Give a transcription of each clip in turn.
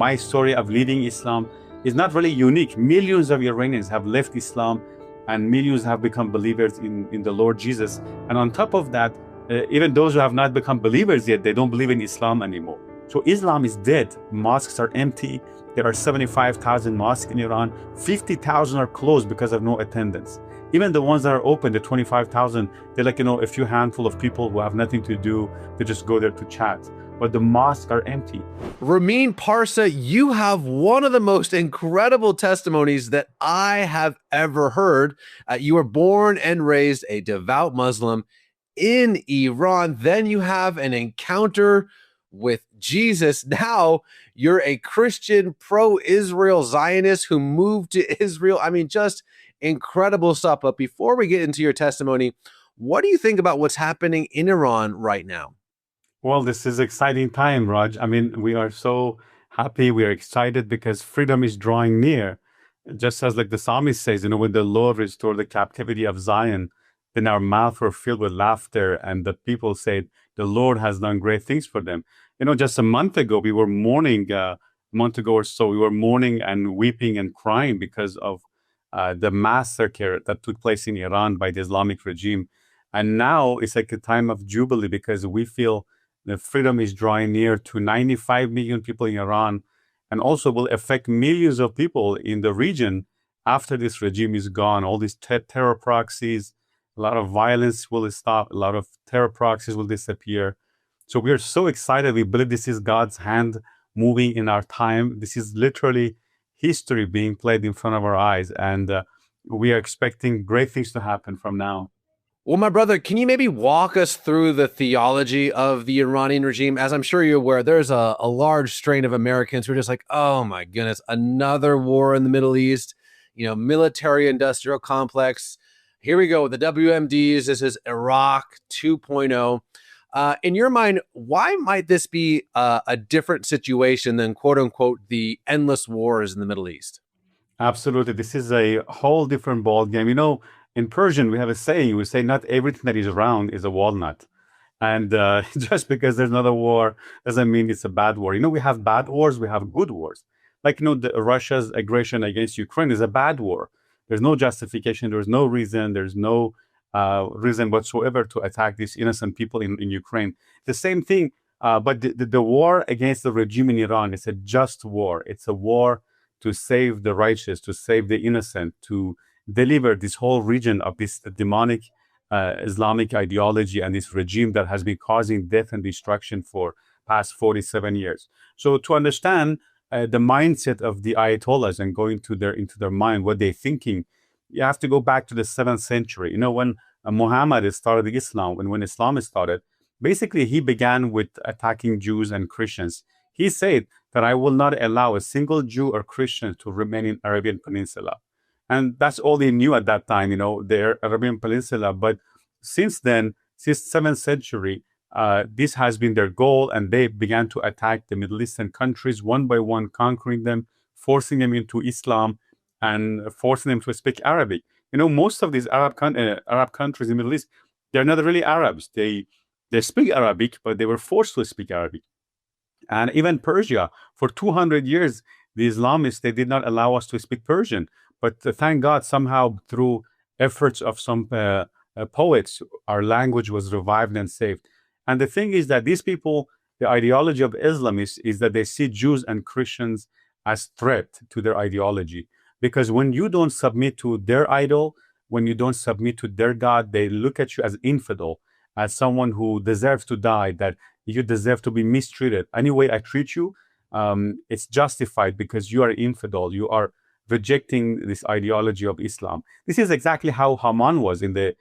My story of leaving Islam is not really unique. Millions of Iranians have left Islam and millions have become believers in the Lord Jesus. And on top of that, even those who have not become believers yet, they don't believe in Islam anymore. So Islam is dead. Mosques are empty. There are 75,000 mosques in Iran. 50,000 are closed because of no attendance. Even the ones that are open, the 25,000, they're like, a few handful of people who have nothing to do. They just go there to chat. But the mosques are empty. Ramin Parsa, you have one of the most incredible testimonies that I have ever heard. You were born and raised a devout Muslim in Iran. Then you have an encounter with Jesus. Now you're a Christian pro-Israel Zionist who moved to Israel. I mean, just incredible stuff. But before we get into your testimony, what do you think about what's happening in Iran right now? Well, this is exciting time, Raj. I mean, we are so happy. We are excited because freedom is drawing near. Just as like the psalmist says, when the Lord restored the captivity of Zion, then our mouths were filled with laughter, and the people said, the Lord has done great things for them. Just a month ago, we were mourning, a month ago or so, we were mourning and weeping and crying because of the massacre that took place in Iran by the Islamic regime. And now it's like a time of jubilee because we feel the freedom is drawing near to 95 million people in Iran, and also will affect millions of people in the region after this regime is gone. All these terror proxies, a lot of violence will stop, a lot of terror proxies will disappear. So we are so excited. We believe this is God's hand moving in our time. This is literally history being played in front of our eyes, and we are expecting great things to happen from now. Well, my brother, can you maybe walk us through the theology of the Iranian regime? As I'm sure you're aware, there's a large strain of Americans who are just like, oh my goodness, another war in the Middle East, military industrial complex. Here we go with the WMDs. This is Iraq 2.0. In your mind, why might this be a different situation than, quote unquote, the endless wars in the Middle East? Absolutely. This is a whole different ball game. In Persian, we have a saying, we say, not everything that is round is a walnut. And just because there's not a war doesn't mean it's a bad war. We have bad wars, we have good wars. Like, Russia's aggression against Ukraine is a bad war. There's no justification, there's no reason, there's no reason whatsoever to attack these innocent people in Ukraine. The same thing, but the war against the regime in Iran is a just war. It's a war to save the righteous, to save the innocent, to deliver this whole region of this demonic Islamic ideology and this regime that has been causing death and destruction for past 47 years. So to understand the mindset of the Ayatollahs and go into their mind, what they're thinking, you have to go back to the 7th century. When Muhammad started Islam, when Islam started, basically he began with attacking Jews and Christians. He said that I will not allow a single Jew or Christian to remain in Arabian Peninsula. And that's all they knew at that time, the Arabian Peninsula. But since then, since 7th century, this has been their goal, and they began to attack the Middle Eastern countries one by one, conquering them, forcing them into Islam, and forcing them to speak Arabic. Most of these Arab countries in the Middle East, they're not really Arabs. They speak Arabic, but they were forced to speak Arabic. And even Persia, for 200 years, the Islamists, they did not allow us to speak Persian. But thank God, somehow through efforts of some poets, our language was revived and saved. And the thing is that these people, the ideology of Islam is that they see Jews and Christians as threat to their ideology. Because when you don't submit to their idol, when you don't submit to their God, they look at you as infidel, as someone who deserves to die, that you deserve to be mistreated. Any way I treat you, it's justified because you are infidel. You are rejecting this ideology of Islam. This is exactly how Haman was in the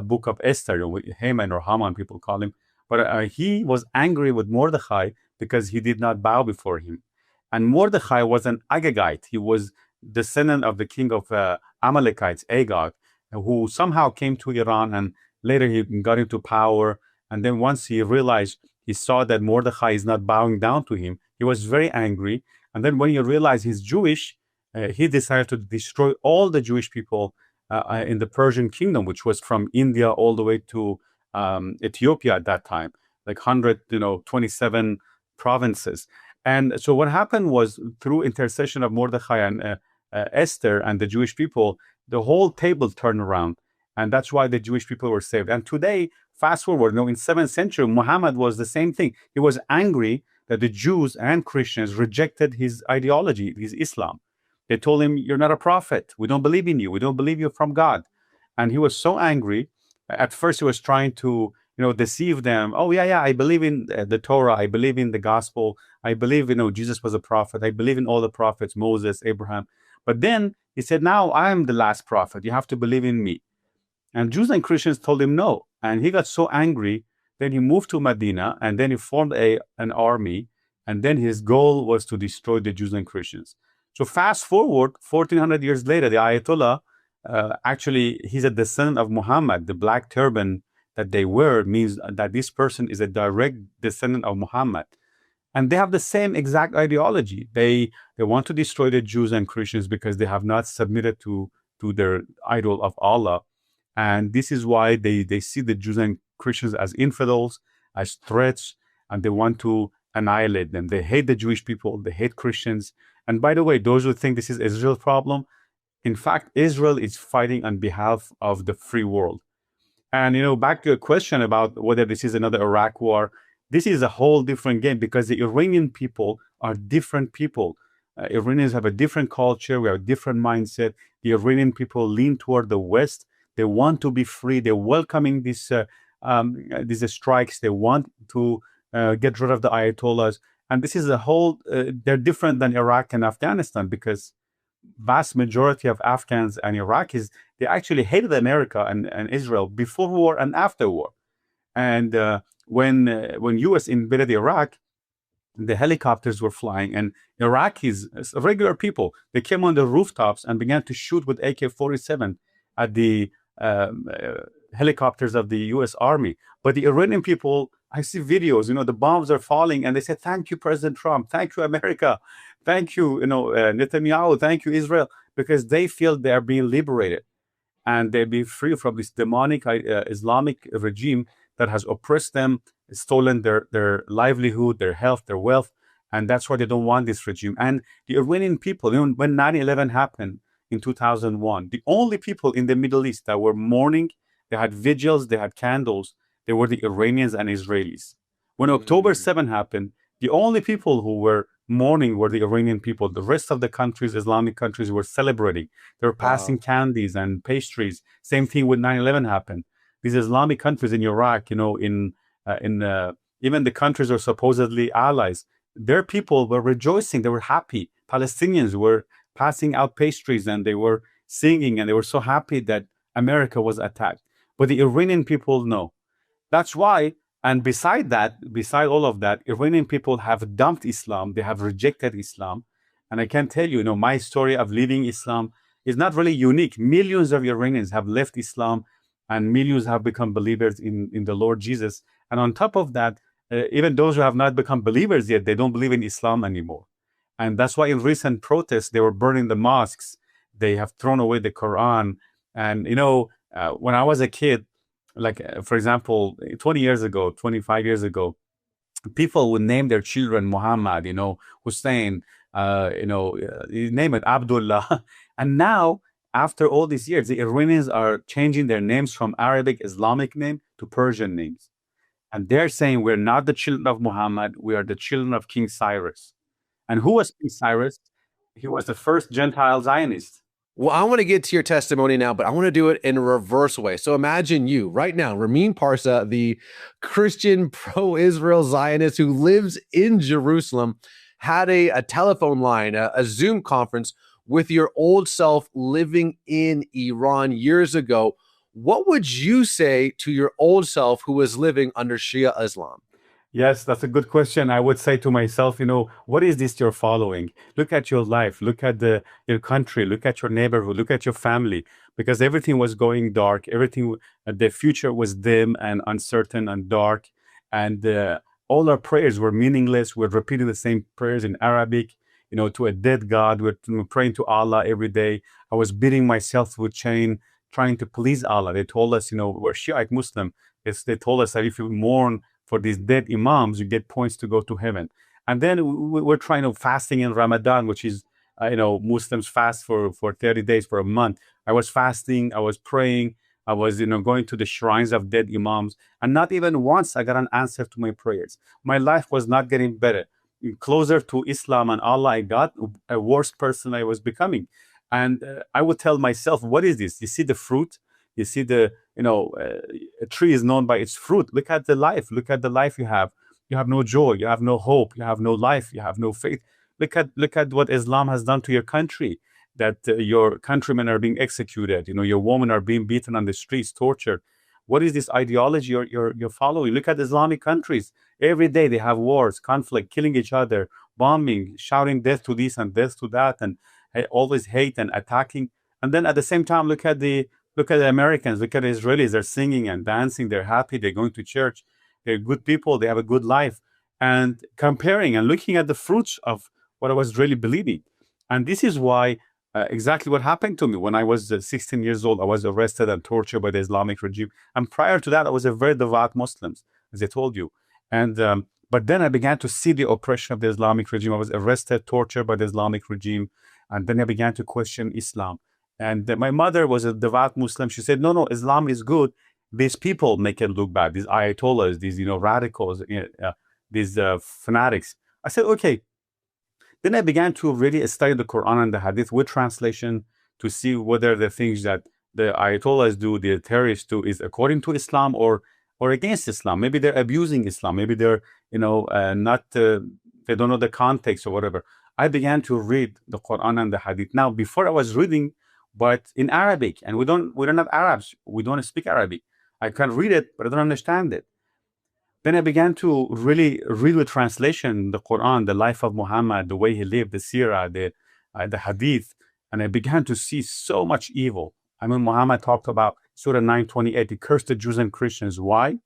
book of Esther, Haman or Haman, people call him. But he was angry with Mordechai because he did not bow before him. And Mordechai was an Agagite. He was descendant of the king of Amalekites, Agag, who somehow came to Iran, and later he got into power. And then once he realized, he saw that Mordechai is not bowing down to him, he was very angry. And then when he realized he's Jewish, he decided to destroy all the Jewish people in the Persian kingdom, which was from India all the way to Ethiopia at that time, like 127 provinces. And so what happened was through intercession of Mordechai and Esther and the Jewish people, the whole table turned around. And that's why the Jewish people were saved. And today, fast forward, in 7th century, Muhammad was the same thing. He was angry that the Jews and Christians rejected his ideology, his Islam. They told him, "You're not a prophet. We don't believe in you. We don't believe you're from God." And he was so angry. At first, he was trying to, deceive them. Oh, yeah, yeah, I believe in the Torah. I believe in the gospel. I believe, Jesus was a prophet. I believe in all the prophets, Moses, Abraham. But then he said, now I am the last prophet. You have to believe in me. And Jews and Christians told him no. And he got so angry. Then he moved to Medina and then he formed an army. And then his goal was to destroy the Jews and Christians. So fast forward 1400 years later, the Ayatollah, actually, he's a descendant of Muhammad. The black turban that they wear means that this person is a direct descendant of Muhammad. And they have the same exact ideology. They want to destroy the Jews and Christians because they have not submitted to their idol of Allah. And this is why they see the Jews and Christians as infidels, as threats, and they want to annihilate them. They hate the Jewish people, they hate Christians. And by the way, those who think this is Israel's problem, in fact, Israel is fighting on behalf of the free world. And back to your question about whether this is another Iraq war, this is a whole different game because the Iranian people are different people. Iranians have a different culture, we have a different mindset. The Iranian people lean toward the West. They want to be free. They're welcoming these strikes. They want to get rid of the Ayatollahs. And this is a whole, they're different than Iraq and Afghanistan because vast majority of Afghans and Iraqis, they actually hated America and Israel before war and after war. And when U.S. invaded Iraq, the helicopters were flying, and Iraqis, regular people, they came on the rooftops and began to shoot with AK-47 at the helicopters of the U.S. Army. But the Iranian people, I see videos, the bombs are falling, and they said, "Thank you, President Trump. Thank you, America. Thank you, Netanyahu. Thank you, Israel," because they feel they are being liberated and they be free from this demonic Islamic regime that has oppressed them, stolen their livelihood, their health, their wealth. And that's why they don't want this regime. And the Iranian people, when 9/11 happened in 2001, the only people in the Middle East that were mourning, they had vigils, they had candles, they were the Iranians and Israelis. When October 7 happened, the only people who were mourning were the Iranian people. The rest of the countries, Islamic countries, were celebrating. They were passing candies and pastries. Same thing with 9/11 happened. These Islamic countries in Iraq, in even the countries are supposedly allies, their people were rejoicing. They were happy. Palestinians were passing out pastries and they were singing and they were so happy that America was attacked. But the Iranian people, no. That's why, and beside all of that, Iranian people have dumped Islam. They have rejected Islam. And I can tell you, my story of leaving Islam is not really unique. Millions of Iranians have left Islam and millions have become believers in the Lord Jesus. And on top of that, even those who have not become believers yet, they don't believe in Islam anymore. And that's why in recent protests, they were burning the mosques. They have thrown away the Quran. And, when I was a kid, like, for example, 20 years ago, 25 years ago, people would name their children Muhammad, Hussein, you name it, Abdullah. And now, after all these years, the Iranians are changing their names from Arabic Islamic name to Persian names. And they're saying we're not the children of Muhammad, we are the children of King Cyrus. And who was King Cyrus? He was the first Gentile Zionist. Well, I want to get to your testimony now, but I want to do it in a reverse way. So imagine you right now, Ramin Parsa, the Christian pro-Israel Zionist who lives in Jerusalem, had a telephone line, a Zoom conference with your old self living in Iran years ago. What would you say to your old self who was living under Shia Islam? Yes, that's a good question. I would say to myself, what is this you're following? Look at your life, look at your country, look at your neighborhood, look at your family, because everything was going dark. Everything, the future was dim and uncertain and dark. And all our prayers were meaningless. We're repeating the same prayers in Arabic, to a dead God. We're praying to Allah every day. I was beating myself with chain, trying to please Allah. They told us, we're Shiite Muslim. They told us that if you mourn for these dead imams, you get points to go to heaven. And then we're trying to fasting in Ramadan, which is, Muslims fast for 30 days, for a month. I was fasting, I was praying, I was, going to the shrines of dead imams, and not even once I got an answer to my prayers. My life was not getting better. Closer to Islam and Allah I got, a worse person I was becoming. And I would tell myself, what is this? You see the fruit? You see a tree is known by its fruit. Look at the life. Look at the life you have. You have no joy. You have no hope. You have no life. You have no faith. Look at what Islam has done to your country. That your countrymen are being executed. Your women are being beaten on the streets, tortured. What is this ideology you're following? Look at Islamic countries. Every day they have wars, conflict, killing each other, bombing, shouting death to this and death to that, and always hate and attacking. And then at the same time, look at the Americans, look at the Israelis. They're singing and dancing. They're happy. They're going to church. They're good people. They have a good life. And comparing and looking at the fruits of what I was really believing. And this is why exactly what happened to me when I was 16 years old. I was arrested and tortured by the Islamic regime. And prior to that, I was a very devout Muslim, as I told you. And but then I began to see the oppression of the Islamic regime. I was arrested, tortured by the Islamic regime, and then I began to question Islam. And my mother was a devout Muslim. She said, "No, no, Islam is good. These people make it look bad. These ayatollahs, these radicals, these fanatics." I said, "Okay." Then I began to really study the Quran and the Hadith with translation to see whether the things that the Ayatollahs do, the terrorists do, is according to Islam or against Islam. Maybe they're abusing Islam. Maybe they're not they don't know the context or whatever. I began to read the Quran and the Hadith. Now, before I was reading, but in Arabic, and we're not Arabs. We don't speak Arabic. I can read it, but I don't understand it. Then I began to really read with translation the Quran, the life of Muhammad, the way he lived, the seerah, the hadith, and I began to see so much evil. I mean, Muhammad talked about Surah 928. He cursed the Jews and Christians. Why?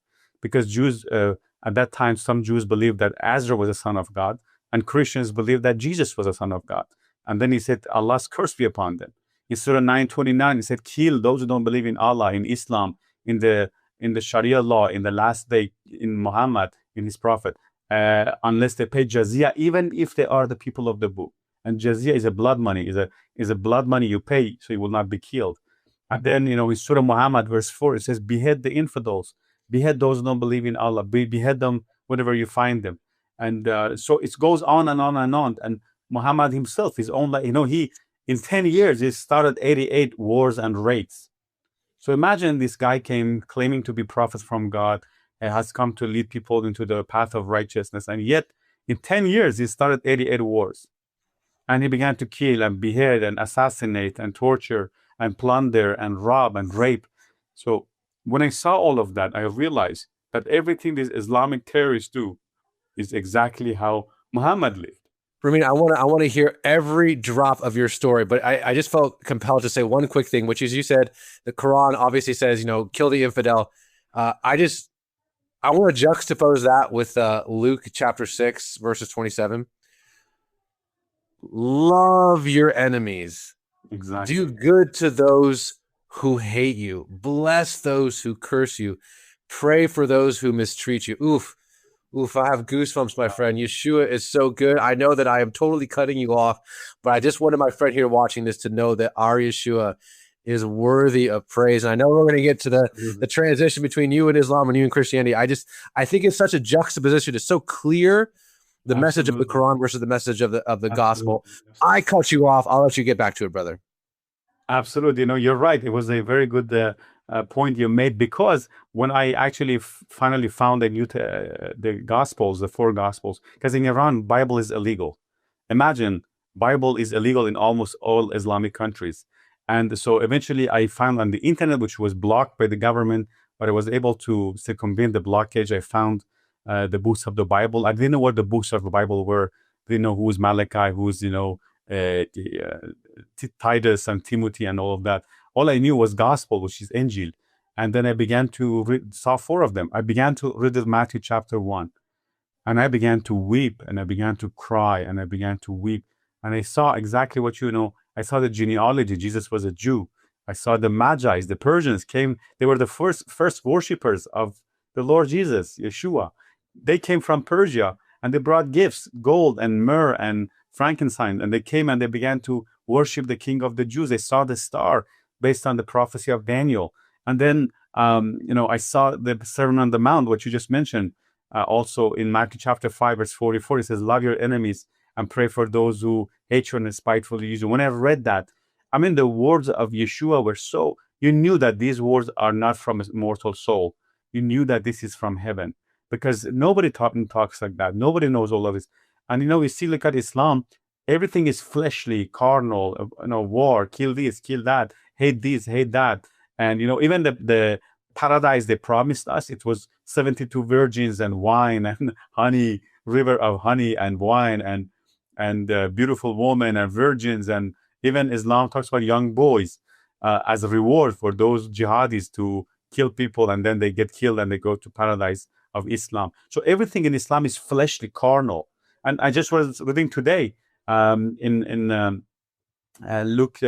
Because Jews, at that time, some Jews believed that Azra was a son of God, and Christians believed that Jesus was a son of God. And then he said, Allah's curse be upon them. In Surah 929, he said, kill those who don't believe in Allah, in Islam, in the Sharia law, in the last day, in Muhammad, in his prophet, unless they pay jizya, even if they are the people of the book. And jizya is a blood money, is a blood money you pay, so you will not be killed. And then, in Surah Muhammad, verse 4, it says, behead the infidels, behead those who don't believe in Allah, behead them whenever you find them. And so it goes on and on and on. And Muhammad himself, his own life, he, in 10 years, he started 88 wars and raids. So imagine this guy came claiming to be prophet from God and has come to lead people into the path of righteousness. And yet, in 10 years, he started 88 wars. And he began to kill and behead and assassinate and torture and plunder and rob and rape. So when I saw all of that, I realized that everything these Islamic terrorists do is exactly how Muhammad lived. Ramin, I want to hear every drop of your story, but I just felt compelled to say one quick thing, which is you said the Quran obviously says, kill the infidel. I want to juxtapose that with Luke chapter 6, verses 27. Love your enemies. Exactly. Do good to those who hate you. Bless those who curse you. Pray for those who mistreat you. Oof, I have goosebumps, my friend. Yeshua is so good. I know that I am totally cutting you off, but I just wanted my friend here watching this to know that our Yeshua is worthy of praise. And I know we're going to get to the transition between you and Islam and you and Christianity. I think it's such a juxtaposition. It's so clear, the message of the Quran versus the message of the gospel. I cut you off. I'll let you get back to it, brother. Absolutely. You're right. It was a very good point you made, because when I actually finally found the Gospels, the four Gospels, because in Iran, Bible is illegal. Imagine, Bible is illegal in almost all Islamic countries. And so eventually I found on the internet, which was blocked by the government, but I was able to circumvent the blockage. I found the books of the Bible. I didn't know what the books of the Bible were. I didn't know who's Malachi, who's, Titus and Timothy and all of that. All I knew was gospel, which is Injil. And then I began to saw four of them. I began to read Matthew chapter 1. And I began to weep, and I began to cry, and I began to weep. And I saw exactly what I saw the genealogy. Jesus was a Jew. I saw the Magi, the Persians came. They were the first worshippers of the Lord Jesus, Yeshua. They came from Persia. And they brought gifts, gold and myrrh and frankincense. And they came and they began to worship the King of the Jews. They saw the star based on the prophecy of Daniel. And then, I saw the Sermon on the Mount, what you just mentioned. Also in Matthew chapter 5, verse 44, it says, love your enemies and pray for those who hate you and spitefully use you. When I read that, I mean, the words of Yeshua were so, you knew that these words are not from a mortal soul. You knew that this is from heaven, because nobody talks like that. Nobody knows all of this. And, you see, look at Islam, everything is fleshly, carnal, war, kill this, kill that, hate this, hate that. And, even the paradise they promised us, it was 72 virgins and wine and honey, river of honey and wine and beautiful women and virgins. And even Islam talks about young boys as a reward for those jihadis to kill people, and then they get killed and they go to paradise of Islam. So everything in Islam is fleshly, carnal. And I just was reading today in Luke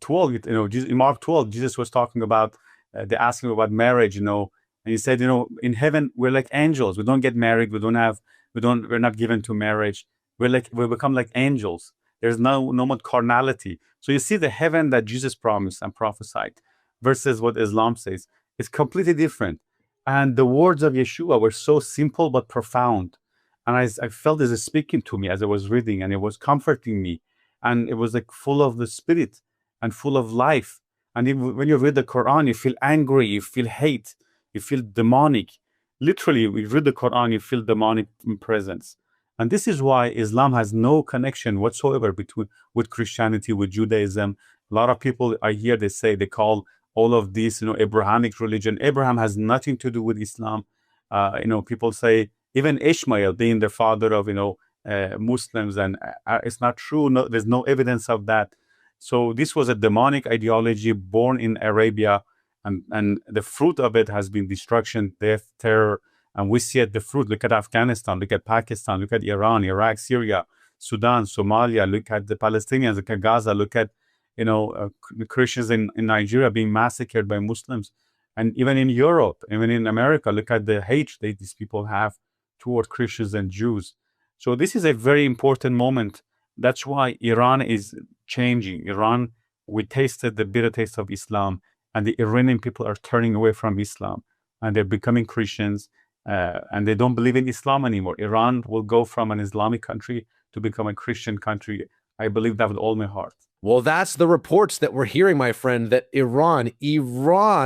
12, in Mark 12, Jesus was talking about, they asked him about marriage, and he said, in heaven, we're like angels. We don't get married. We're not given to marriage. We become like angels. There's no more carnality. So you see the heaven that Jesus promised and prophesied versus what Islam says. It's completely different. And the words of Yeshua were so simple but profound. And I felt this speaking to me as I was reading, and it was comforting me. And it was like full of the spirit and full of life. And when you read the Quran, you feel angry, you feel hate, you feel demonic. Literally, when you read the Quran, you feel demonic presence. And this is why Islam has no connection whatsoever with Christianity, with Judaism. A lot of people I hear they call all of these, Abrahamic religion. Abraham has nothing to do with Islam. People say even Ishmael being the father of Muslims, and it's not true. No, there's no evidence of that. So this was a demonic ideology born in Arabia, and the fruit of it has been destruction, death, terror. And we see it, the fruit. Look at Afghanistan, look at Pakistan, look at Iran, Iraq, Syria, Sudan, Somalia, look at the Palestinians, look at Gaza, look at, Christians in Nigeria being massacred by Muslims. And even in Europe, even in America, look at the hate that these people have toward Christians and Jews. So this is a very important moment. That's why Iran is changing. Iran, we tasted the bitter taste of Islam, and the Iranian people are turning away from Islam, and they're becoming Christians. And they don't believe in Islam anymore. Iran will go from an Islamic country to become a Christian country. I believe that with all my heart. Well, that's the reports that we're hearing, my friend, that Iran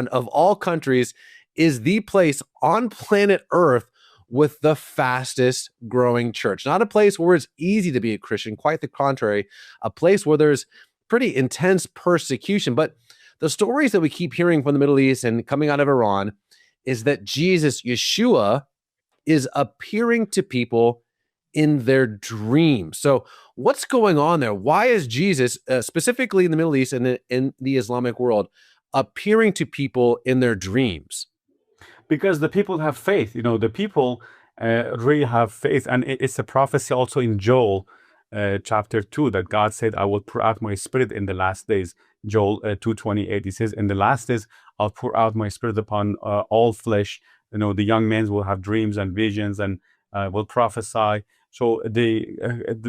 of all countries, is the place on planet Earth with the fastest growing church. Not a place where it's easy to be a Christian, quite the contrary, a place where there's pretty intense persecution. But the stories that we keep hearing from the Middle East and coming out of Iran is that Jesus, Yeshua, is appearing to people in their dreams. So what's going on there? Why is Jesus, specifically in the Middle East and in the Islamic world, appearing to people in their dreams? Because the people have faith. The people really have faith. And it's a prophecy also in Joel chapter 2 that God said, I will pour out my spirit in the last days. Joel 2:28, he says, in the last days, I'll pour out my spirit upon all flesh. The young men will have dreams and visions and will prophesy. So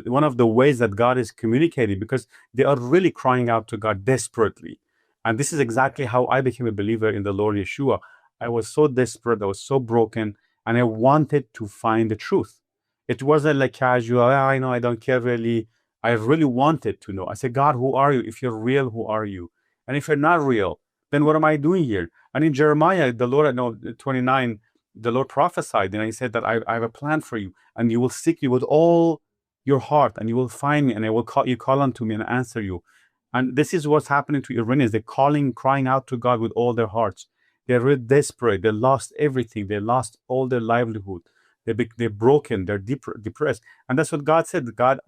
one of the ways that God is communicating, because they are really crying out to God desperately. And this is exactly how I became a believer in the Lord Yeshua. I was so desperate, I was so broken, and I wanted to find the truth. It wasn't like casual, I know, I don't care really. I really wanted to know. I said, God, who are you? If you're real, who are you? And if you're not real, then what am I doing here? And in Jeremiah, the Lord, 29, the Lord prophesied, and he said that I have a plan for you, and you will seek me with all your heart, and you will find me, and I will call unto me and answer you. And this is what's happening to Iranians. They're crying out to God with all their hearts. They're really desperate. They lost everything. They lost all their livelihood. They're broken. They're depressed. And that's what God said. God,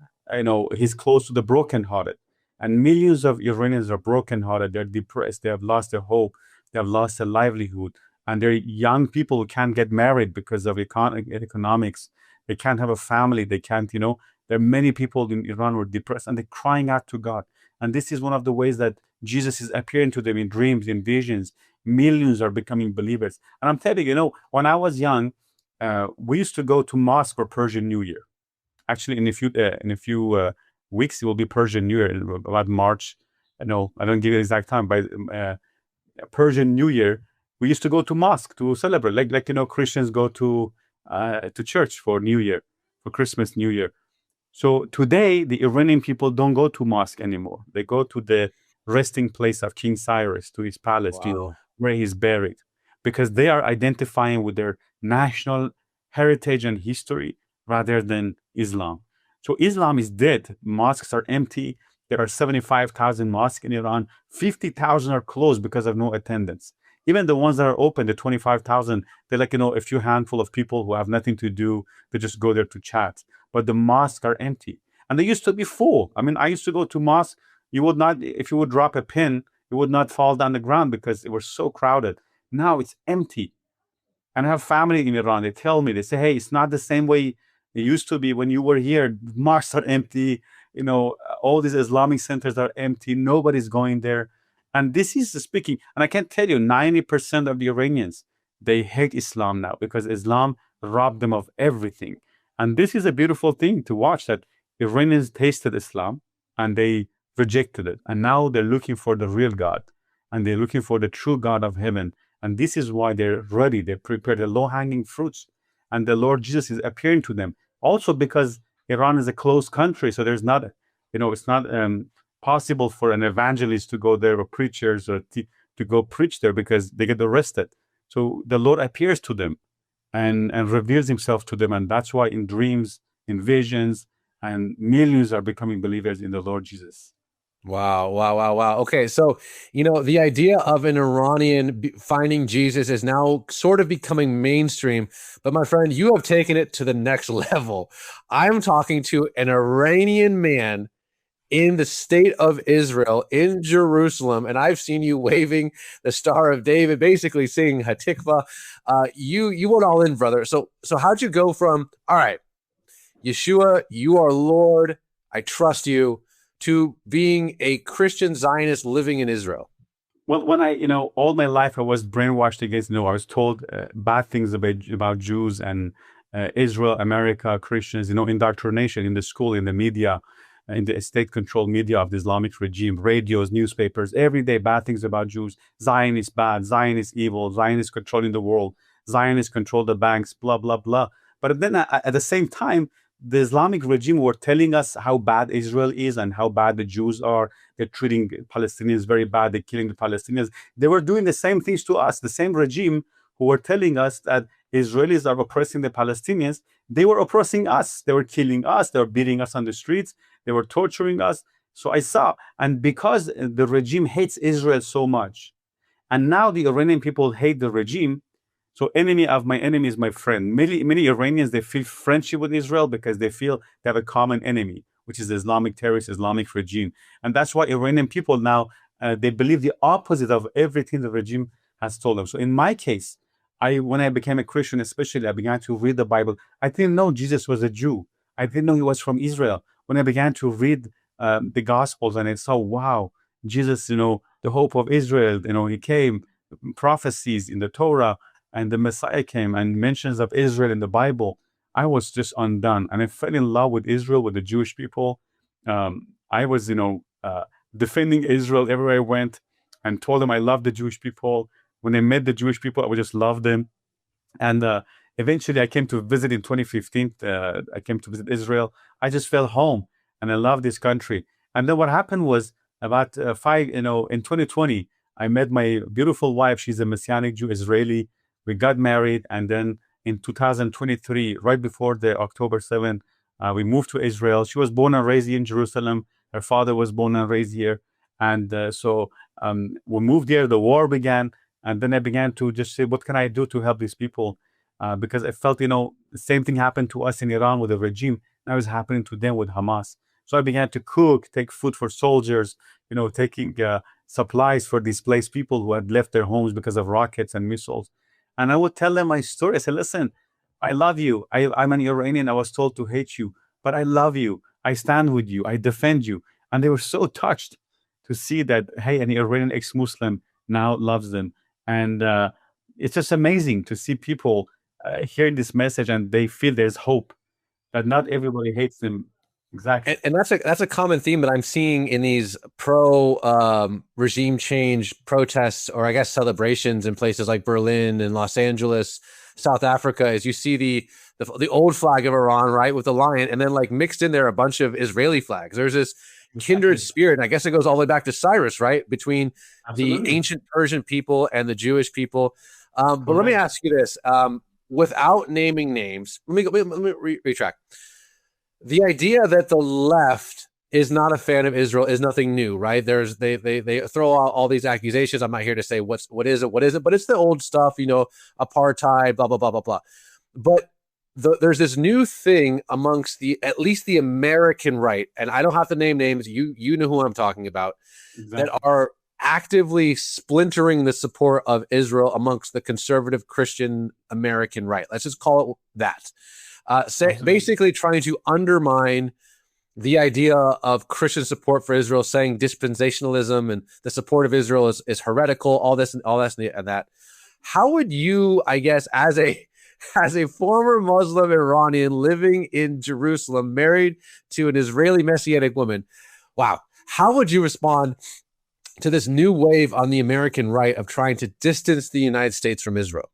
he's close to the brokenhearted. And millions of Iranians are brokenhearted. They're depressed. They have lost their hope. They have lost their livelihood. And they're young people who can't get married because of economics. They can't have a family. They can't, there are many people in Iran who are depressed, and they're crying out to God. And this is one of the ways that Jesus is appearing to them in dreams, in visions. Millions are becoming believers. And I'm telling you, when I was young, we used to go to mosque for Persian New Year. Actually, in a few weeks, it will be Persian New Year, about March. No, I don't give you the exact time, but Persian New Year, we used to go to mosque to celebrate, like Christians go to church for New Year, for Christmas, New Year. So today, the Iranian people don't go to mosque anymore. They go to the resting place of King Cyrus, to his palace, Wow. where he's buried, because they are identifying with their national heritage and history rather than Islam. So Islam is dead. Mosques are empty. There are 75,000 mosques in Iran. 50,000 are closed because of no attendance. Even the ones that are open, the 25,000, they're like, a few handful of people who have nothing to do. They just go there to chat. But the mosques are empty. And they used to be full. I mean, I used to go to mosque. You would not, if you would drop a pin, it would not fall down the ground because it was so crowded. Now it's empty. And I have family in Iran. They tell me, they say, hey, it's not the same way it used to be when you were here. Mosques are empty. All these Islamic centers are empty. Nobody's going there. And this is speaking. And I can tell you, 90% of the Iranians, they hate Islam now because Islam robbed them of everything. And this is a beautiful thing to watch, that Iranians tasted Islam and they rejected it. And now they're looking for the real God, and they're looking for the true God of heaven. And this is why they're ready. They prepare the low-hanging fruits. And the Lord Jesus is appearing to them. Also because Iran is a closed country. So there's not, it's not possible for an evangelist to go there, or preachers, or to go preach there, because they get arrested. So the Lord appears to them and reveals himself to them. And that's why in dreams, in visions, and millions are becoming believers in the Lord Jesus. Wow, wow, wow, wow. Okay, so, the idea of an Iranian finding Jesus is now sort of becoming mainstream. But my friend, you have taken it to the next level. I'm talking to an Iranian man in the state of Israel, in Jerusalem, and I've seen you waving the Star of David, basically singing Hatikva. You went all in, brother. So how'd you go from, all right, Yeshua, you are Lord, I trust you, to being a Christian Zionist living in Israel? Well, when all my life I was brainwashed against, I was told bad things about Jews and Israel, America, Christians, indoctrination in the school, in the media, in the state-controlled media of the Islamic regime, radios, newspapers, every day bad things about Jews. Zionists bad, Zionists evil, Zionists controlling the world, Zionists control the banks, blah, blah, blah. But then at the same time, the Islamic regime were telling us how bad Israel is and how bad the Jews are. They're treating Palestinians very bad. They're killing the Palestinians. They were doing the same things to us. The same regime who were telling us that Israelis are oppressing the Palestinians, they were oppressing us. They were killing us. They were beating us on the streets. They were torturing us. So I saw, and because the regime hates Israel so much, and now the Iranian people hate the regime, so enemy of my enemy is my friend. Many Iranians, they feel friendship with Israel because they feel they have a common enemy, which is the Islamic terrorist, Islamic regime. And that's why Iranian people now, they believe the opposite of everything the regime has told them. So in my case, when I became a Christian, especially, I began to read the Bible. I didn't know Jesus was a Jew. I didn't know he was from Israel. When I began to read the Gospels, and I saw, wow, Jesus, the hope of Israel, he came, prophecies in the Torah, and the Messiah came, and mentions of Israel in the Bible, I was just undone. And I fell in love with Israel, with the Jewish people. I was, defending Israel everywhere I went, and told them I love the Jewish people. When I met the Jewish people, I would just love them. And eventually I came to visit in 2015. I came to visit Israel. I just felt home, and I love this country. And then what happened was, about in 2020, I met my beautiful wife. She's a Messianic Jew, Israeli. We got married. And then in 2023, right before the October 7th, we moved to Israel. She was born and raised in Jerusalem. Her father was born and raised here. And so we moved here. The war began. And then I began to just say, what can I do to help these people? Because I felt, the same thing happened to us in Iran with the regime. Now it's happening to them with Hamas. So I began to cook, take food for soldiers, taking supplies for displaced people who had left their homes because of rockets and missiles. And I would tell them my story. I said, listen, I love you. I'm an Iranian. I was told to hate you, but I love you. I stand with you. I defend you. And they were so touched to see that, hey, an Iranian ex-Muslim now loves them. And it's just amazing to see people hearing this message and they feel there's hope, that not everybody hates them. Exactly. And that's a common theme that I'm seeing in these pro regime change protests, or I guess celebrations in places like Berlin and Los Angeles, South Africa. Is you see the old flag of Iran, right, with the lion, and then like mixed in there a bunch of Israeli flags. There's this kindred Exactly. spirit, and I guess it goes all the way back to Cyrus, right, between the Absolutely. ancient Persian people and the Jewish people. But let me Correct. ask you this: without naming names, let me retract. The idea that the left is not a fan of Israel is nothing new, right? They throw out all these accusations. I'm not here to say what is it, what isn't, but it's the old stuff, apartheid, blah blah blah blah blah. But there's this new thing amongst at least the American right, and I don't have to name names. You know who I'm talking about, that Exactly. are actively splintering the support of Israel amongst the conservative Christian American right. Let's just call it that. Absolutely. Basically trying to undermine the idea of Christian support for Israel, saying dispensationalism and the support of Israel is heretical, all this and that. How would you, I guess, as a former Muslim Iranian living in Jerusalem, married to an Israeli Messianic woman, wow, how would you respond to this new wave on the American right of trying to distance the United States from Israel?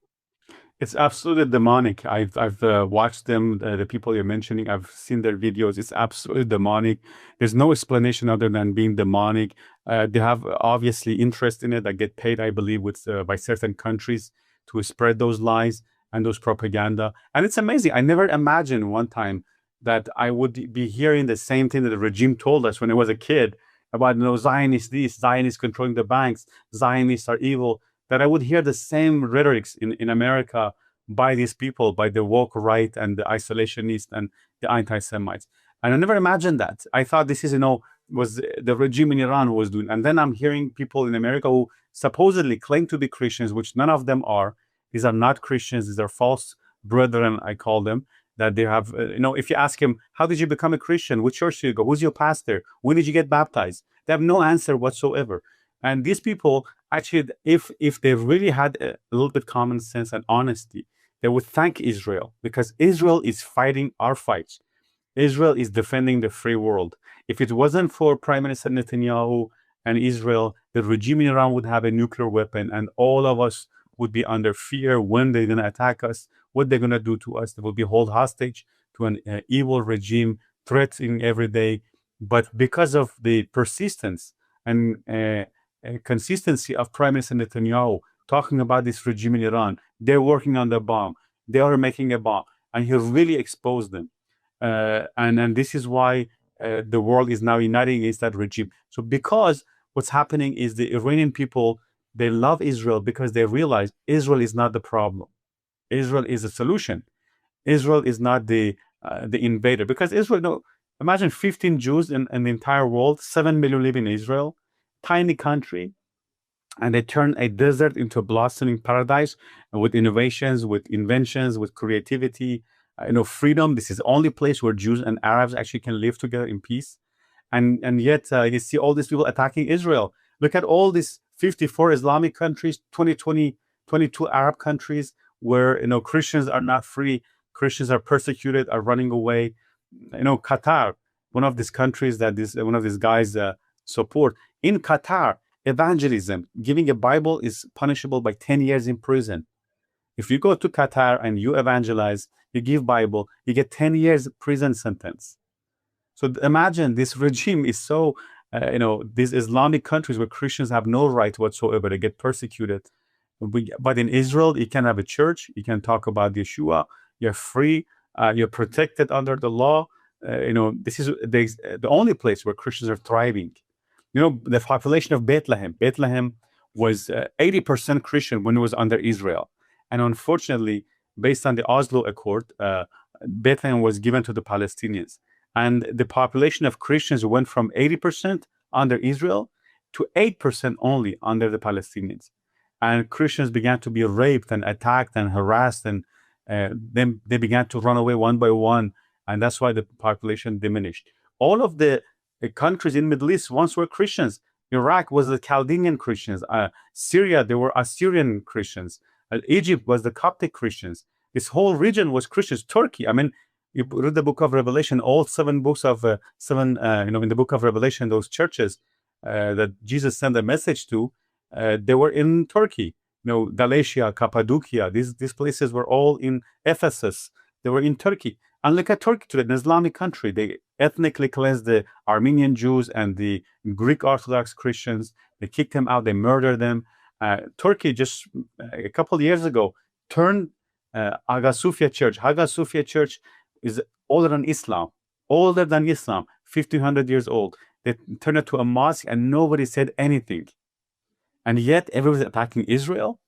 It's absolutely demonic. I've watched them, the people you're mentioning. I've seen their videos. It's absolutely demonic. There's no explanation other than being demonic. They have obviously interest in it. I get paid, I believe, with by certain countries to spread those lies and those propaganda. And it's amazing. I never imagined one time that I would be hearing the same thing that the regime told us when I was a kid about, Zionists this, Zionists controlling the banks, Zionists are evil, that I would hear the same rhetorics in America by these people, by the woke right and the isolationists and the anti-Semites. And I never imagined that. I thought this is, was the regime in Iran who was doing. And then I'm hearing people in America who supposedly claim to be Christians, which none of them are. These are not Christians. These are false brethren, I call them. That they have, if you ask him, how did you become a Christian? Which church do you go? Who's your pastor? When did you get baptized? They have no answer whatsoever. And these people, actually, if they really had a little bit common sense and honesty, they would thank Israel, because Israel is fighting our fights. Israel is defending the free world. If it wasn't for Prime Minister Netanyahu and Israel, the regime in Iran would have a nuclear weapon, and all of us would be under fear when they're going to attack us, what they're going to do to us. They will be held hostage to an evil regime, threatening every day. But because of the persistence and consistency of Prime Minister Netanyahu talking about this regime in Iran, they're working on the bomb, they are making a bomb, and he really exposed them. And this is why the world is now uniting against that regime. So because what's happening is the Iranian people, they love Israel because they realize Israel is not the problem. Israel is the solution. Israel is not the invader. Because Israel, no, imagine 15 Jews in the entire world, 7 million live in Israel, tiny country, and they turn a desert into a blossoming paradise with innovations, with inventions, with creativity, freedom. This is the only place where Jews and Arabs actually can live together in peace. And yet you see all these people attacking Israel. Look at all these 54 Islamic countries, 22 Arab countries where Christians are not free, Christians are persecuted, are running away. Qatar, one of these countries that this one of these guys support. In Qatar, evangelism, giving a Bible, is punishable by 10 years in prison. If you go to Qatar and you evangelize, you give Bible, you get 10 years prison sentence. So imagine this regime is so, these Islamic countries where Christians have no right whatsoever, they get persecuted. But in Israel, you can have a church, you can talk about Yeshua, you're free, you're protected under the law. This is the only place where Christians are thriving. The population of Bethlehem was 80% Christian when it was under Israel. And unfortunately, based on the Oslo Accord, Bethlehem was given to the Palestinians. And the population of Christians went from 80% under Israel to 8% only under the Palestinians. And Christians began to be raped and attacked and harassed, and then they began to run away one by one. And that's why the population diminished. All of the countries in Middle East once were Christians. Iraq was the Chaldean Christians. Syria, they were Assyrian Christians. Egypt was the Coptic Christians. This whole region was Christians. Turkey. I mean, you read the book of Revelation, all seven books of in the book of Revelation, those churches that Jesus sent a message to, they were in Turkey. Galatia, Cappadocia, these places were all in Ephesus. They were in Turkey. And look at Turkey today, an Islamic country. They ethnically cleansed the Armenian Jews and the Greek Orthodox Christians. They kicked them out. They murdered them. Turkey just a couple of years ago turned Hagia Sophia Church. Hagia Sophia Church is older than Islam, 1,500 years old. They turned it to a mosque and nobody said anything. And yet everyone's attacking Israel.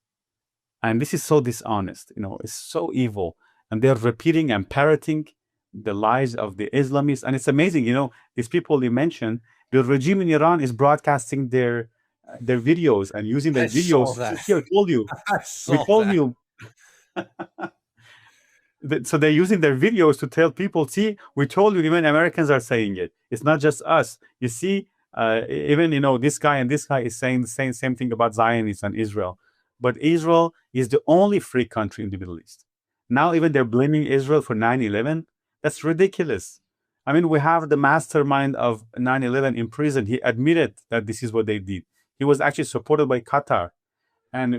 And this is so dishonest. It's so evil. And they're repeating and parroting the lies of the Islamists. And it's amazing, these people you mentioned, the regime in Iran is broadcasting their videos and using their videos. Here, I told you. We told you. So they're using their videos to tell people, see, we told you, even Americans are saying it. It's not just us. You see, even, this guy and this guy is saying the same thing about Zionists and Israel. But Israel is the only free country in the Middle East. Now even they're blaming Israel for 9/11. That's ridiculous. I mean, we have the mastermind of 9/11 in prison. He admitted that this is what they did. He was actually supported by Qatar. And,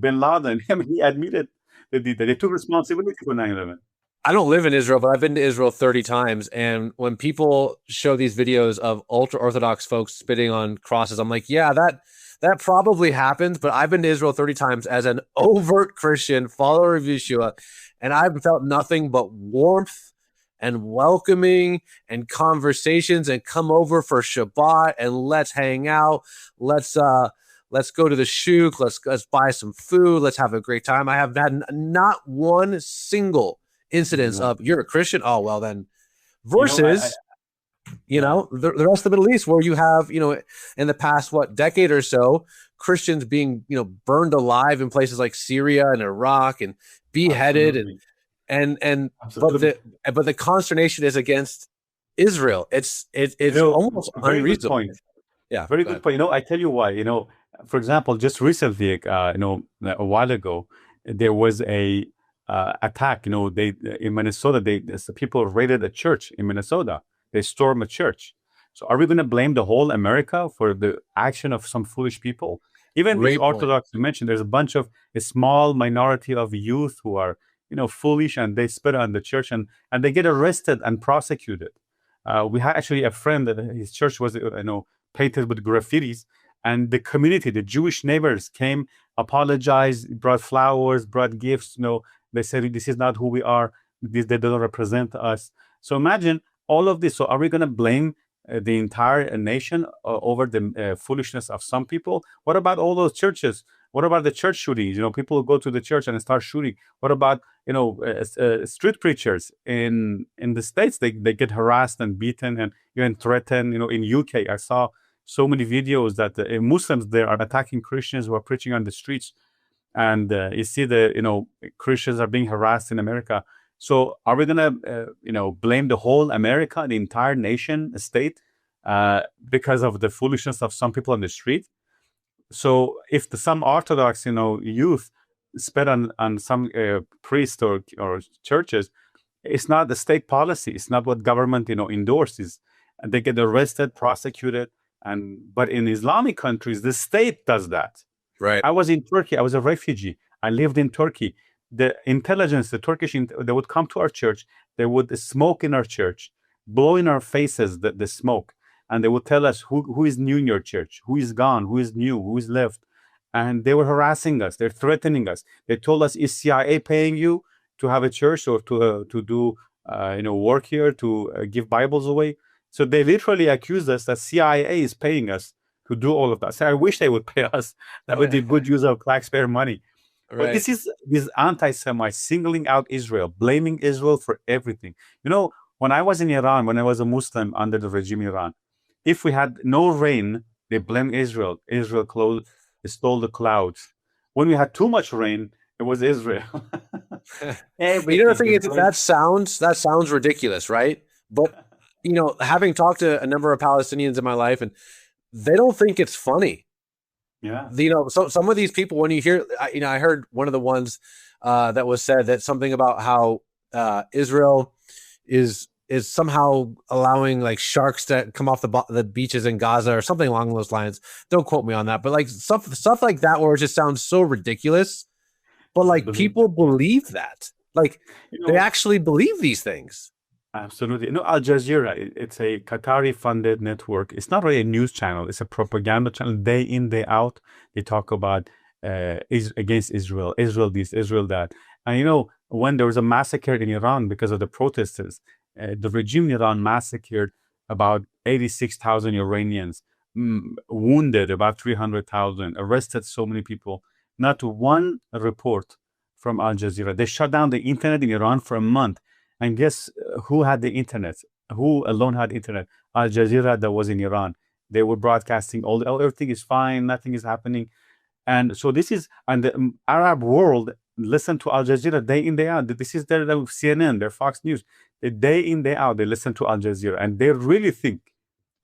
bin Laden, he admitted they did that. They took responsibility for 9/11. I don't live in Israel, but I've been to Israel 30 times. And when people show these videos of ultra-Orthodox folks spitting on crosses, I'm like, yeah, that probably happens. But I've been to Israel 30 times as an overt Christian, follower of Yeshua, and I've felt nothing but warmth and welcoming and conversations and come over for Shabbat and let's hang out. Let's go to the shuk. Let's buy some food. Let's have a great time. I have had not one single incidence of you're a Christian. Oh, well then, versus, the rest of the Middle East where you have, in the past, decade or so, Christians being, burned alive in places like Syria and Iraq and beheaded. Absolutely. But the consternation is against Israel. It's almost unreasonable. Yeah. Very good point. I tell you why, for example, just recently, a while ago, there was a attack. They in Minnesota, people raided a church in Minnesota. They stormed a church. So are we going to blame the whole America for the action of some foolish people? Even these Orthodox you mentioned, there's a small minority of youth who are, foolish, and they spit on the church and they get arrested and prosecuted. We had actually a friend that his church was, painted with graffitis, and the community, the Jewish neighbors came, apologized, brought flowers, brought gifts. They said, this is not who we are. They don't represent us. So imagine all of this. So are we going to blame the entire nation over the foolishness of some people? What about all those churches? What about the church shootings? People go to the church and start shooting. What about, street preachers in the States? They get harassed and beaten and even threatened. In UK, I saw so many videos that Muslims there are attacking Christians who are preaching on the streets. And you see Christians are being harassed in America. So are we going to, blame the whole America, the entire nation, state, because of the foolishness of some people on the street? So if some Orthodox, youth spit on some priest or churches, it's not the state policy. It's not what government, endorses. And they get arrested, prosecuted. But in Islamic countries, the state does that. Right. I was in Turkey. I was a refugee. I lived in Turkey. The intelligence, the Turkish, they would come to our church. They would smoke in our church, blow in our faces the smoke. And they would tell us who is new in your church, who is gone, who is new, who is left. And they were harassing us. They're threatening us. They told us, is CIA paying you to have a church or to do work here, to give Bibles away? So they literally accused us that CIA is paying us to do all of that. So I wish they would pay us. That would be good use of taxpayer money. Right. But this is anti-Semites singling out Israel, blaming Israel for everything. When I was in Iran, when I was a Muslim under the regime in Iran, if we had no rain, they blamed Israel. Israel stole the clouds. When we had too much rain, it was Israel. The thing is, that sounds ridiculous, right? But having talked to a number of Palestinians in my life, and they don't think it's funny. Yeah. So some of these people, when you hear, I heard one of the ones that was said that something about how Israel is somehow allowing like sharks to come off the beaches in Gaza or something along those lines. Don't quote me on that, but like stuff like that where it just sounds so ridiculous, but like Believe people that. Yeah. believe that, like You they know, actually believe these things. absolutely. No, Al Jazeera, it's a Qatari funded network. It's not really a news channel, it's a propaganda channel. Day in, day out, they talk about against Israel, Israel this, Israel that. And when there was a massacre in Iran because of the protesters, the regime in Iran massacred about 86,000 Iranians, wounded about 300,000, arrested so many people. Not one report from Al Jazeera. They shut down the internet in Iran for a month. And guess who had the internet? Who alone had internet? Al Jazeera that was in Iran. They were broadcasting everything is fine, nothing is happening. And so this is, and the Arab world listen to Al Jazeera day in, day out. This is their CNN, their Fox News. The day in, day out, they listen to Al Jazeera. And they really think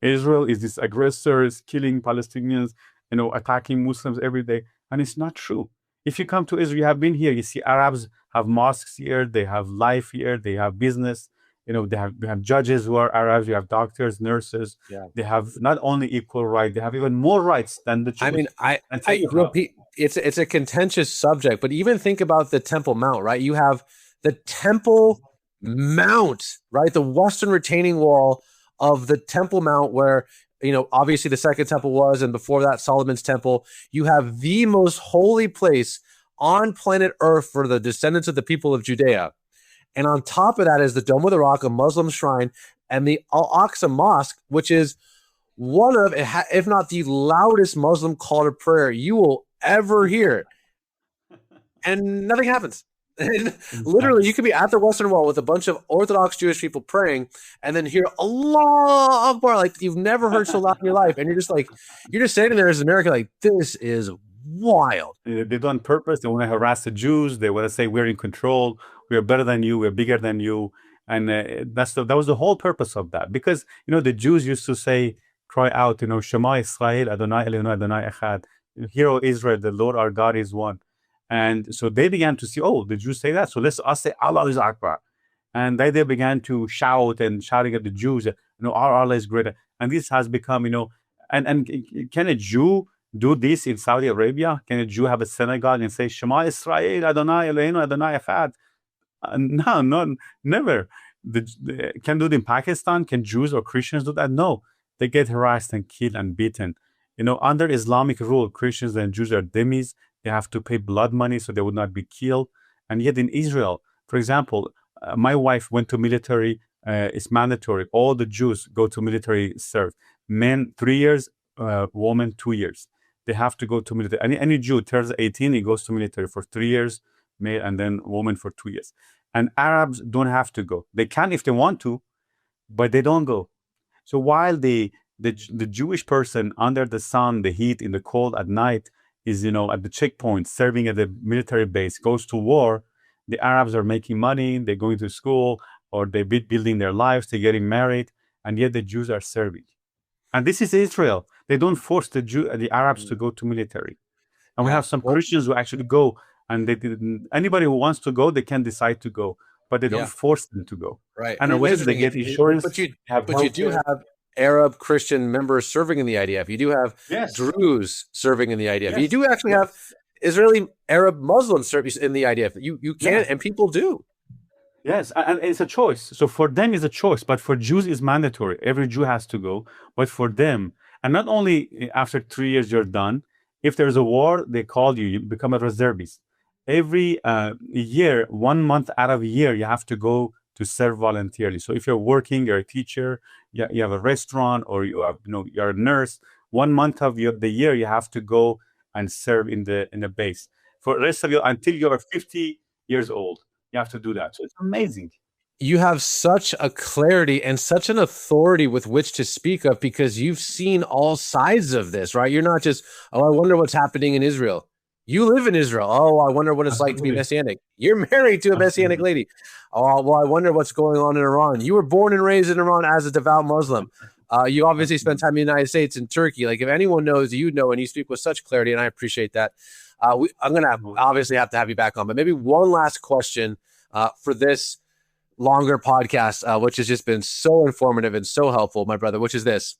Israel is this aggressor, is killing Palestinians, attacking Muslims every day. And it's not true. If you come to Israel, you have been here, you see Arabs have mosques here, they have life here, they have business, they have judges who are Arabs, you have doctors, nurses, Yeah. they have not only equal right, they have even more rights than the I Jews. mean, And tell you how. repeat, it's a contentious subject, but even think about the Temple Mount, right? You have the Temple Mount, right? The western retaining wall of the Temple Mount, where obviously the second temple was, and before that Solomon's temple. You have the most holy place on planet Earth for the descendants of the people of Judea, and on top of that is the Dome of the Rock, a Muslim shrine, and the Al-Aqsa Mosque, which is one of, if not the loudest Muslim call to prayer you will ever hear. And nothing happens. And literally, you could be at the Western Wall with a bunch of Orthodox Jewish people praying, and then hear Allah Akbar like you've never heard so loud in your life, and you're just standing there as an American, like this is wild. They do on purpose. They want to harass the Jews. They want to say we're in control. We're better than you. We're bigger than you. And that was the whole purpose of that. Because the Jews used to say, cry out, Shema Israel, Adonai Eloheinu, Adonai Echad. Hear, O Israel, the Lord our God is one. And so they began to see, oh, the Jews say that, so let's us say Allah is Akbar. And they began to shouting at the Jews, our Allah is greater. And this has become, and can a Jew do this in Saudi Arabia? Can a Jew have a synagogue and say Shema Israel, Adonai Eloheinu, Adonai Echad? No, never. Can do it in Pakistan? Can Jews or Christians do that? No, they get harassed and killed and beaten. Under Islamic rule, Christians and Jews are dhimmis. They have to pay blood money so they would not be killed. And yet in Israel, for example, my wife went to military. It's mandatory. All the Jews go to military serve. Men 3 years, women 2 years. They have to go to military. Any Jew turns 18, he goes to military for 3 years, male, and then woman for 2 years. And Arabs don't have to go. They can if they want to, but they don't go. So while the Jewish person under the sun, the heat, in the cold at night is, at the checkpoint, serving at the military base, goes to war, the Arabs are making money, they're going to school, or they're building their lives, they're getting married, and yet the Jews are serving. And this is Israel. They don't force the Arabs to go to military. And we have some Christians who actually go, and anybody who wants to go, they can decide to go, but they don't force them to go. Right. And what's they get insurance. But you do have Arab Christian members serving in the IDF. You do have Druze serving in the IDF. Yes. You do actually have Israeli Arab Muslims serving in the IDF. You can, and people do. Yes, and it's a choice. So for them, it's a choice, but for Jews, it's mandatory. Every Jew has to go. But for them, and not only after 3 years you're done, if there's a war, they call you, you become a reservist. Every year, 1 month out of a year, you have to go to serve voluntarily. So if you're working, you're a teacher, you have a restaurant, or you're a nurse, 1 month of the year, you have to go and serve in the base. For the rest of until you're 50 years old, you have to do that. So it's amazing. You have such a clarity and such an authority with which to speak of, because you've seen all sides of this, right? You're not just, oh, I wonder what's happening in Israel. You live in Israel. Oh, I wonder what it's like to be Messianic. You're married to a Messianic lady. Oh, well, I wonder what's going on in Iran. You were born and raised in Iran as a devout Muslim. You obviously spent Absolutely. time in the United States and Turkey. Like if anyone knows, you know, and you speak with such clarity, and I appreciate that. I'm gonna obviously have to have you back on, but maybe one last question for this longer podcast, which has just been so informative and so helpful, my brother. Which is this: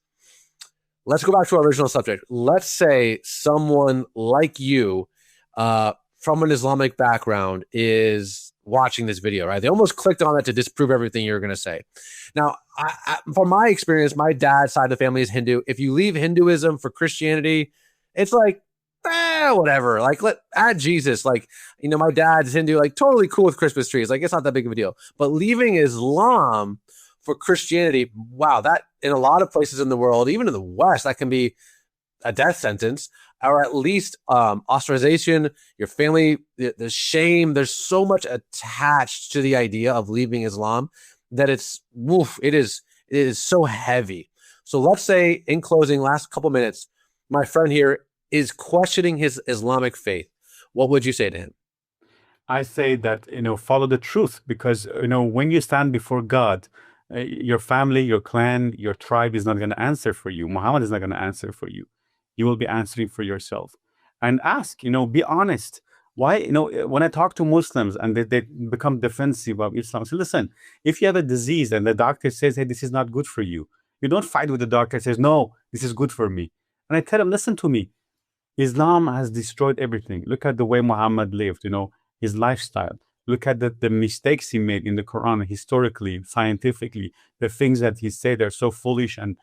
let's go back to our original subject. Let's say someone like you, from an Islamic background, is watching this video, right? They almost clicked on it to disprove everything you're going to say. Now, from my experience, my dad's side of the family is Hindu. If you leave Hinduism for Christianity, it's like, whatever. Like, add Jesus. Like, you know, my dad's Hindu, like, totally cool with Christmas trees. Like, it's not that big of a deal. But leaving Islam for Christianity, wow, that in a lot of places in the world, even in the West, that can be a death sentence or at least ostracization, your family, the shame. There's so much attached to the idea of leaving Islam that it is so heavy. So let's say in closing, last couple minutes, my friend here is questioning his Islamic faith. What would you say to him? I say that, follow the truth, because, when you stand before God, your family, your clan, your tribe is not going to answer for you. Muhammad is not going to answer for you. You will be answering for yourself. And ask, be honest. Why, when I talk to Muslims and they become defensive of Islam, I say, listen, if you have a disease and the doctor says, hey, this is not good for you, you don't fight with the doctor, says, no, this is good for me. And I tell him, listen to me. Islam has destroyed everything. Look at the way Muhammad lived, his lifestyle. Look at the mistakes he made in the Quran, historically, scientifically. The things that he said are so foolish and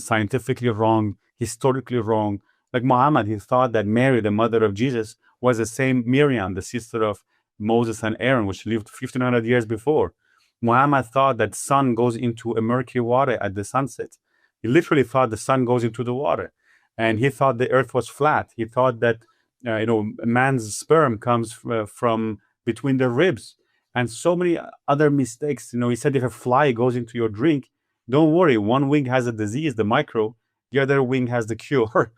scientifically wrong, historically wrong. Like Muhammad, he thought that Mary, the mother of Jesus, was the same Miriam, the sister of Moses and Aaron, which lived 1500 years before. Muhammad thought that sun goes into a murky water at the sunset. He literally thought the sun goes into the water. And he thought the earth was flat. He thought that, a man's sperm comes from between the ribs, and so many other mistakes. He said if a fly goes into your drink, don't worry, one wing has a disease, the micro, the other wing has the cure.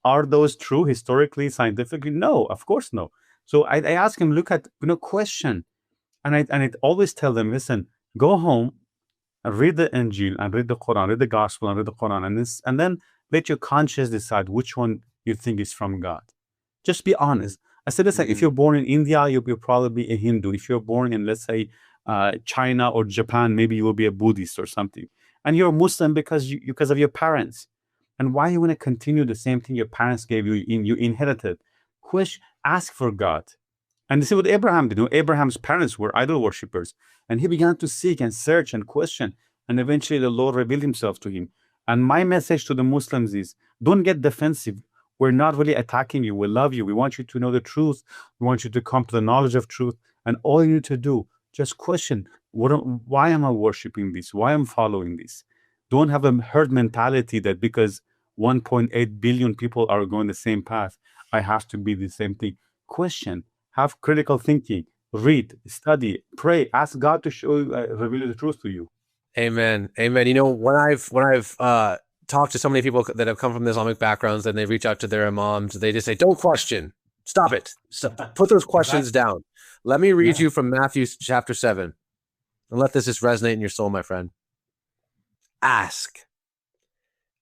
Are those true historically, scientifically? No, of course no. So I ask him, look at, question, and I always tell them, listen, go home and read the Injil and read the Quran, read the Gospel and read the Quran, and then let your conscience decide which one you think is from God. Just be honest. I said, listen, if you're born in India, you'll probably be a Hindu. If you're born in, let's say, China or Japan, maybe you will be a Buddhist or something. And you're a Muslim because of your parents. And why you want to continue the same thing your parents gave you, you inherited? Ask for God. And this is what Abraham did. Abraham's parents were idol worshippers. And he began to seek and search and question. And eventually the Lord revealed himself to him. And my message to the Muslims is, don't get defensive. We're not really attacking you. We love you. We want you to know the truth. We want you to come to the knowledge of truth. And all you need to do, just question, why am I worshiping this? Why am I following this? Don't have a herd mentality that because 1.8 billion people are going the same path, I have to be the same thing. Question, have critical thinking, read, study, pray, ask God to show you, reveal the truth to you. Amen. Amen. When I've talked to so many people that have come from Islamic backgrounds and they reach out to their imams, they just say, don't question. Stop it. Put those questions down. Let me read you from Matthew chapter 7 and let this just resonate in your soul, my friend. Ask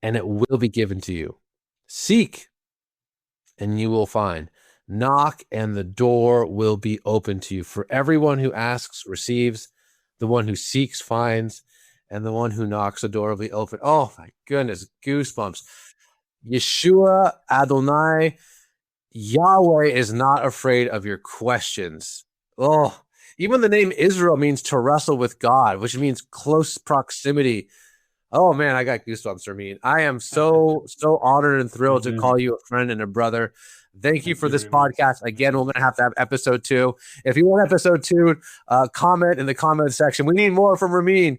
and it will be given to you. Seek and you will find. Knock and the door will be open to you. For everyone who asks receives, the one who seeks finds, and the one who knocks, the door will be open. Oh my goodness, goosebumps. Yeshua Adonai, Yahweh is not afraid of your questions. Oh, even the name Israel means to wrestle with God, which means close proximity. Oh man, I got goosebumps, Ramin. I am so honored and thrilled to call you a friend and a brother. Thank you for this podcast. Again, we're going to have episode 2. If you want episode 2, comment in the comment section. We need more from Ramin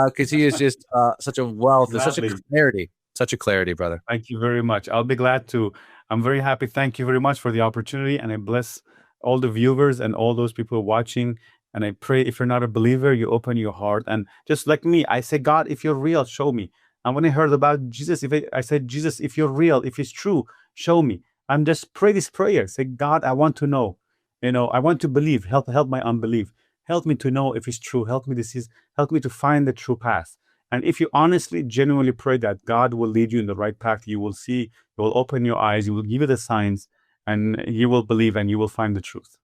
because he is just such a wealth, such a clarity, brother. Thank you very much. I'll be glad to. I'm very happy. Thank you very much for the opportunity. And I bless all the viewers and all those people watching. And I pray if you're not a believer, you open your heart. And just like me, I say, God, if you're real, show me. And when I heard about Jesus, I said, Jesus, if you're real, if it's true, show me. I'm just pray this prayer. Say, God, I want to know. I want to believe. Help my unbelief. Help me to know if it's true. Help me to find the true path. And if you honestly, genuinely pray that God will lead you in the right path, you will see, He will open your eyes, He will give you the signs, and you will believe and you will find the truth.